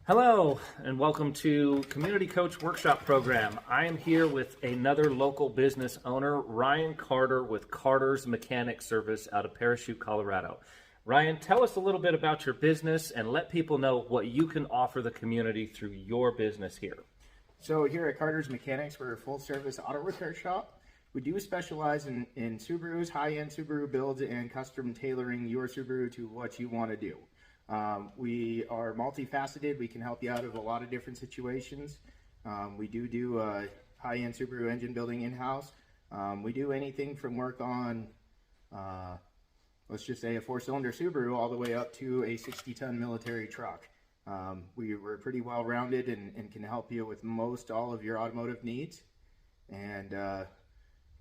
Hello, and welcome to Community Coach Workshop Program. I am here with another local business owner, Ryan Carter with Carter's Mechanic Service out of Parachute, Colorado. Ryan, tell us a little bit about your business and let people know what you can offer the community through your business here. So here at Carter's Mechanics, we're a full-service auto repair shop. We do specialize in Subarus, high-end Subaru builds, and custom tailoring your Subaru to what you want to do. We are multifaceted. We can help you out of a lot of different situations. We do high-end Subaru engine building in-house. We do anything from work on, let's just say a 4-cylinder Subaru all the way up to a 60-ton military truck. We're pretty well-rounded and can help you with most all of your automotive needs. And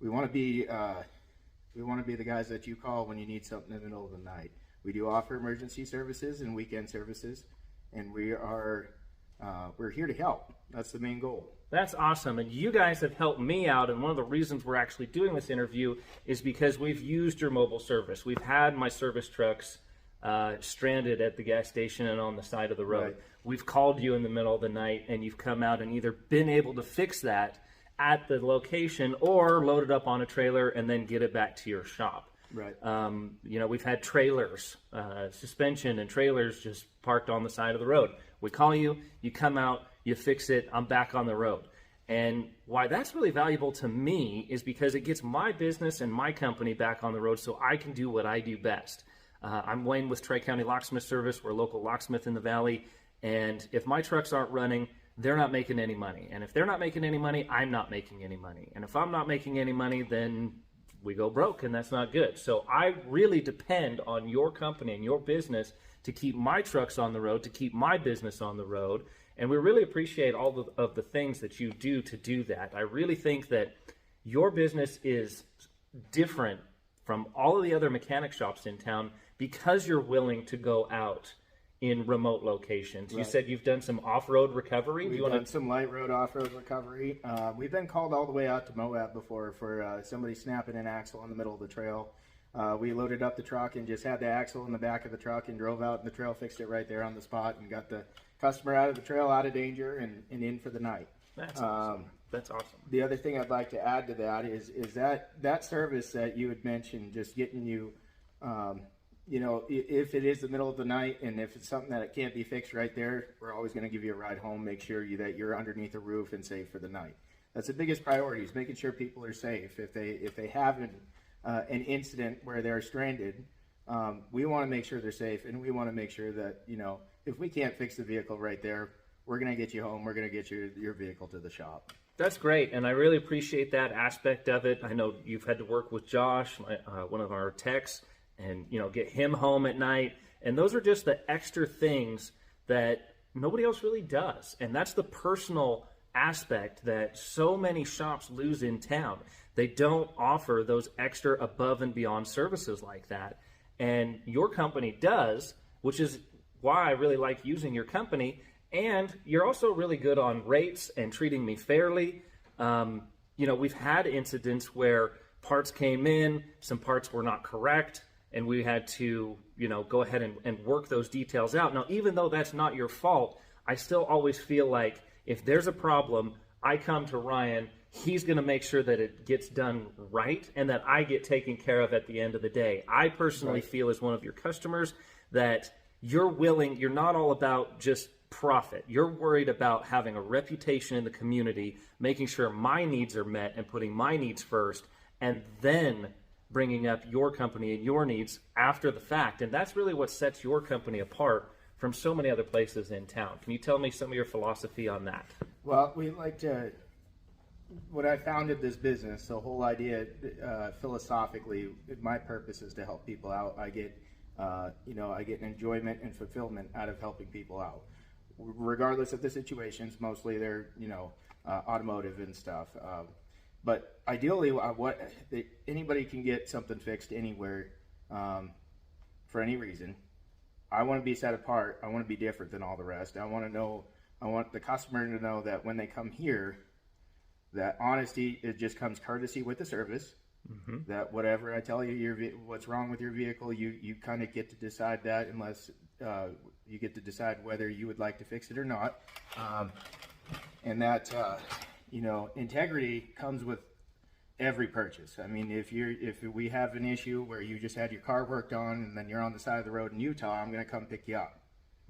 we want to be the guys that you call when you need something in the middle of the night. We do offer emergency services and weekend services, and we're here to help. That's the main goal. That's awesome, and you guys have helped me out, and one of the reasons we're actually doing this interview is because we've used your mobile service. We've had my service trucks stranded at the gas station and on the side of the road. Right. We've called you in the middle of the night, and you've come out and either been able to fix that at the location or load it up on a trailer and then get it back to your shop. Right. We've had trailers, suspension and trailers just parked on the side of the road. We call you, you come out, you fix it, I'm back on the road. And why that's really valuable to me is because it gets my business and my company back on the road so I can do what I do best. I'm Wayne with Tri-County Locksmith Service. We're a local locksmith in the Valley. And if my trucks aren't running, they're not making any money. And if they're not making any money, I'm not making any money. And if I'm not making any money, then we go broke, and that's not good. So I really depend on your company and your business to keep my trucks on the road, to keep my business on the road. And we really appreciate all of the things that you do to do that. I really think that your business is different from all of the other mechanic shops in town because you're willing to go out in remote locations. Right. You said you've done some off-road recovery. We've done some light road off-road recovery. We've been called all the way out to Moab before for somebody snapping an axle in the middle of the trail. We loaded up the truck and just had the axle in the back of the truck and drove out in the trail, fixed it right there on the spot, and got the customer out of the trail, out of danger, and in for the night. That's awesome. That's awesome. The other thing I'd like to add to that is that service that you had mentioned, just getting you, if it is the middle of the night and if it's something that it can't be fixed right there, we're always going to give you a ride home, make sure that you're underneath a roof and safe for the night. That's the biggest priority, is making sure people are safe. If they have an incident where they're stranded, we want to make sure they're safe, and we want to make sure that, if we can't fix the vehicle right there, we're going to get you home, we're going to get your vehicle to the shop. That's great, and I really appreciate that aspect of it. I know you've had to work with Josh, one of our techs, and get him home at night. And those are just the extra things that nobody else really does. And that's the personal aspect that so many shops lose in town. They don't offer those extra above and beyond services like that. And your company does, which is why I really like using your company. And you're also really good on rates and treating me fairly. We've had incidents where parts came in, some parts were not correct, and we had to, go ahead and work those details out. Now, even though that's not your fault, I still always feel like if there's a problem, I come to Ryan, he's going to make sure that it gets done right and that I get taken care of at the end of the day. I personally feel as one of your customers that you're not all about just profit. You're worried about having a reputation in the community, making sure my needs are met and putting my needs first, and then bringing up your company and your needs after the fact. And that's really what sets your company apart from so many other places in town. Can you tell me some of your philosophy on that? Well, when I founded this business, the whole idea, philosophically, my purpose is to help people out. I get an enjoyment and fulfillment out of helping people out, regardless of the situations. Mostly they're, automotive and stuff. But ideally, anybody can get something fixed anywhere, for any reason. I want to be set apart. I want to be different than all the rest. I want the customer to know that when they come here, that honesty, it just comes courtesy with the service. Mm-hmm. That whatever I tell you, what's wrong with your vehicle, you kind of get to decide that, unless You get to decide whether you would like to fix it or not. And that, integrity comes with every purchase. I mean, if we have an issue where you just had your car worked on and then you're on the side of the road in Utah, I'm going to come pick you up.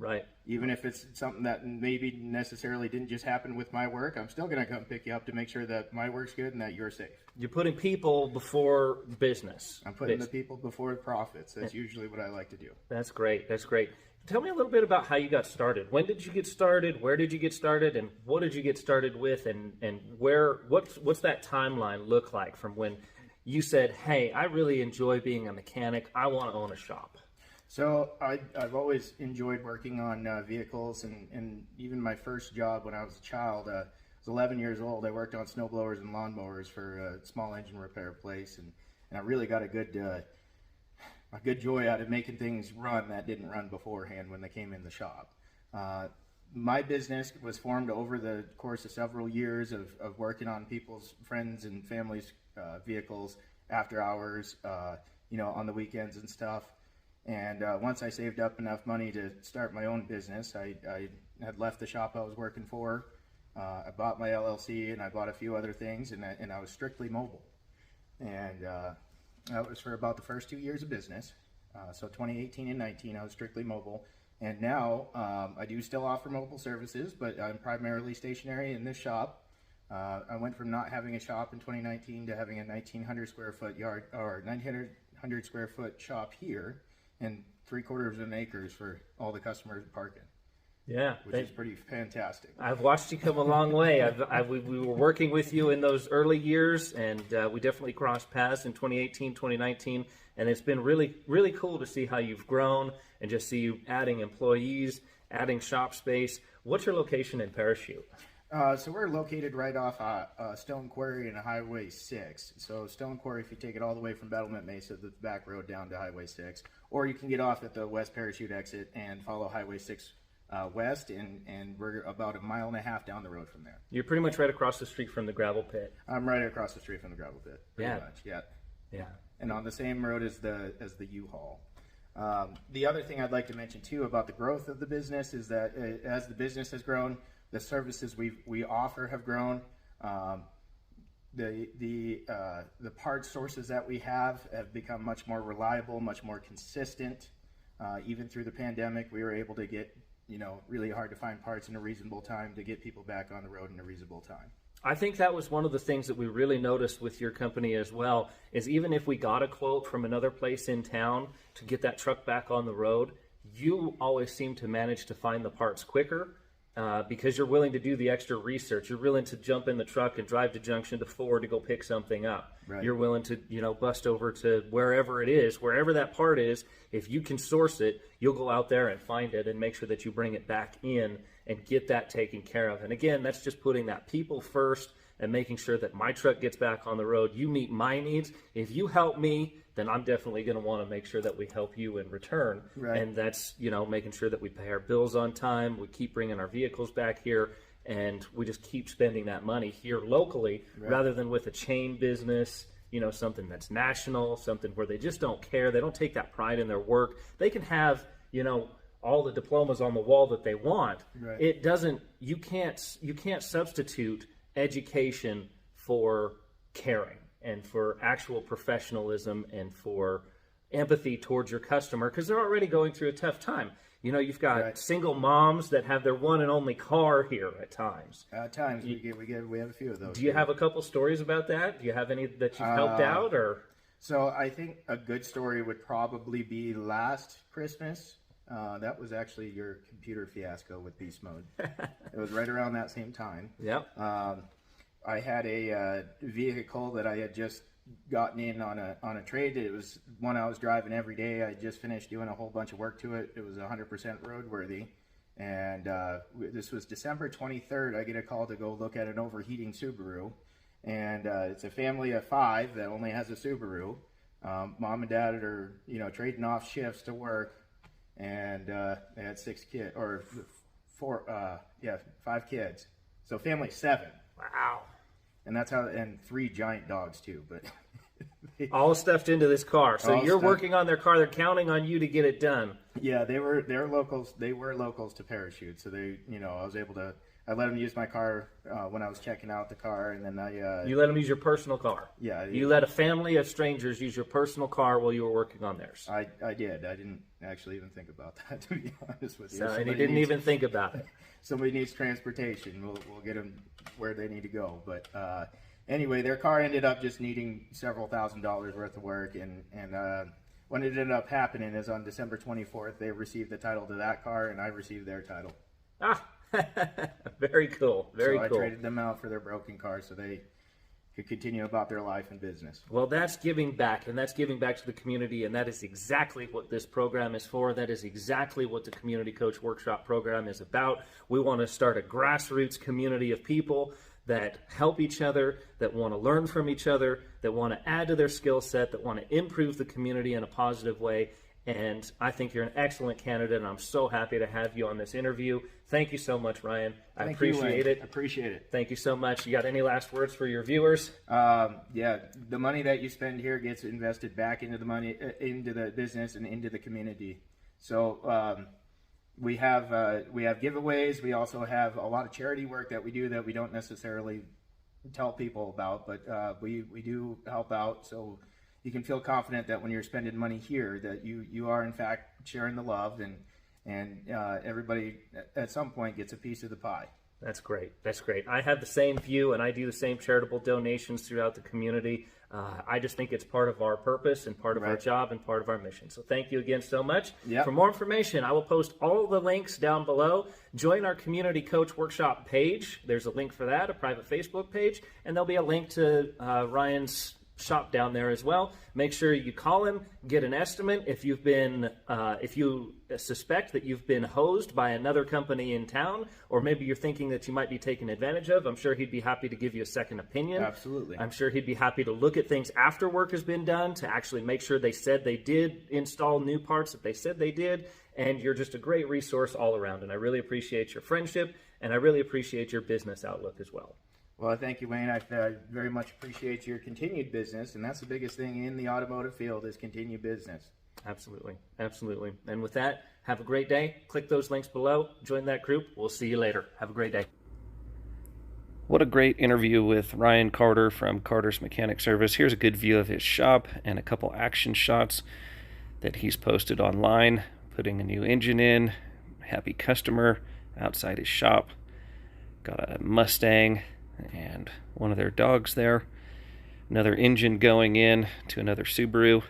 Right. Even if it's something that maybe necessarily didn't just happen with my work, I'm still going to come pick you up to make sure that my work's good and that you're safe. You're putting people before business. I'm putting the people before profits. That's usually what I like to do. That's great. That's great. Tell me a little bit about how you got started. When did you get started? Where did you get started? And what did you get started with? And what's that timeline look like from when you said, hey, I really enjoy being a mechanic. I want to own a shop. So I've always enjoyed working on vehicles, and even my first job when I was a child, I was 11 years old. I worked on snowblowers and lawnmowers for a small engine repair place, and I really got a good joy out of making things run that didn't run beforehand when they came in the shop. My business was formed over the course of several years of working on people's friends and families' vehicles after hours, on the weekends and stuff. And once I saved up enough money to start my own business, I had left the shop I was working for. I bought my LLC and I bought a few other things, and I was strictly mobile. And that was for about the first 2 years of business. So 2018 and 19, I was strictly mobile. And now I do still offer mobile services, but I'm primarily stationary in this shop. I went from not having a shop in 2019 to having a 1,900 square foot yard, or 1,900 square foot shop here, and 3/4 acres for all the customers parking. Yeah, which is pretty fantastic. I've watched you come a long way. We were working with you in those early years, and we definitely crossed paths in 2018, 2019, and it's been really, really cool to see how you've grown and just see you adding employees, adding shop space. What's your location in Parachute? So we're located right off Stone Quarry and Highway 6. So Stone Quarry, if you take it all the way from Battlement Mesa, the back road down to Highway 6, or you can get off at the West Parachute exit and follow Highway 6 west, and we're about 1.5 miles down the road from there. You're pretty much right across the street from the gravel pit. I'm right across the street from the gravel pit. Pretty much, yeah. And on the same road as the U-Haul. The other thing I'd like to mention too about the growth of the business is that as the business has grown, the services we offer have grown. The parts sources that we have become much more reliable, much more consistent. Even through the pandemic, we were able to get really hard to find parts in a reasonable time to get people back on the road in a reasonable time. I think that was one of the things that we really noticed with your company as well, is even if we got a quote from another place in town to get that truck back on the road, you always seem to manage to find the parts quicker because you're willing to do the extra research. You're willing to jump in the truck and drive to Junction to Ford to go pick something up. Right. You're willing to, bust over to wherever it is, wherever that part is. If you can source it, you'll go out there and find it and make sure that you bring it back in and get that taken care of. And again, that's just putting that people first and making sure that my truck gets back on the road. You meet my needs. If you help me, then I'm definitely going to want to make sure that we help you in return. Right. And that's, making sure that we pay our bills on time. We keep bringing our vehicles back here, and we just keep spending that money here locally rather than with a chain business, something that's national, something where they just don't care. They don't take that pride in their work. They can have, all the diplomas on the wall that they want. Right. It doesn't, you can't substitute education for caring and for actual professionalism and for empathy towards your customer, because they're already going through a tough time. You've got single moms that have their one and only car here at times. At times, we have a few of those. Do you have a couple stories about that? Do you have any that you've helped out? Or so I think a good story would probably be last Christmas. That was actually your computer fiasco with beast mode. It was right around that same time. Yep. I had a vehicle that I had just gotten in on a trade. It was one I was driving every day. I just finished doing a whole bunch of work to it. It was 100% roadworthy. And this was December 23rd. I get a call to go look at an overheating Subaru. And it's a family of 5 that only has a Subaru. Mom and dad are, trading off shifts to work. And they had 6 kids, or 5 kids. So family 7. Wow. And that's how, and 3 giant dogs too. But All stuffed into this car. So All you're stuffed. working on their car. They're counting on you to get it done. Yeah, they're locals. They were locals to Parachute, so they, I was able to. I let them use my car when I was checking out the car, and then You let them use your personal car. Yeah. You let a family of strangers use your personal car while you were working on theirs. I did. I didn't actually even think about that, to be honest with you. So, and you didn't even think about it. Somebody needs transportation. We'll get them where they need to go. But anyway, their car ended up just needing several $1,000s worth of work, and what ended up happening is on December 24th, they received the title to that car, and I received their title. Ah, very cool. Very so cool. I traded them out for their broken car so they could continue about their life and business. Well, that's giving back, and that's giving back to the community, and that is exactly what this program is for. That is exactly what the Community Coach Workshop program is about. We want to start a grassroots community of people that help each other, that want to learn from each other, that want to add to their skill set, that want to improve the community in a positive way. And I think you're an excellent candidate, and I'm so happy to have you on this interview. Thank you so much, Ryan. I appreciate it. I appreciate it. Thank you so much. You got any last words for your viewers? Yeah, the money that you spend here gets invested back into the business and into the community. So we have giveaways. We also have a lot of charity work that we do that we don't necessarily tell people about, but we do help out. So you can feel confident that when you're spending money here, that you are in fact sharing the love, and everybody at some point gets a piece of the pie. That's great. That's great. I have the same view, and I do the same charitable donations throughout the community. I just think it's part of our purpose and part of our job and part of our mission. So thank you again so much. Yep. For more information, I will post all the links down below. Join our Community Coach Workshop page. There's a link for that, a private Facebook page, and there'll be a link to Ryan's shop down there as well. Make sure you call him, get an estimate. If you suspect that you've been hosed by another company in town, or maybe you're thinking that you might be taken advantage of, I'm sure he'd be happy to give you a second opinion. Absolutely. I'm sure he'd be happy to look at things after work has been done to actually make sure they said they did install new parts that they said they did. And you're just a great resource all around. And I really appreciate your friendship, and I really appreciate your business outlook as well. Well, thank you, Wayne. I very much appreciate your continued business, and that's the biggest thing in the automotive field is continued business. Absolutely. Absolutely. And with that, have a great day. Click those links below. Join that group. We'll see you later. Have a great day. What a great interview with Ryan Carter from Carter's Mechanic Service. Here's a good view of his shop and a couple action shots that he's posted online, putting a new engine in, happy customer outside his shop. Got a Mustang and one of their dogs there. Another engine going in to another Subaru.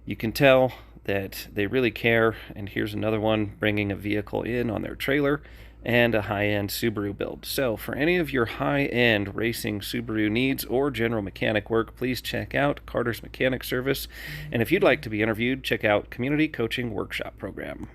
You can tell that they really care, and here's another one bringing a vehicle in on their trailer and a high-end Subaru build. So for any of your high-end racing Subaru needs or general mechanic work, please check out Carter's Mechanic Service. And if you'd like to be interviewed, check out Community Coaching Workshop Program.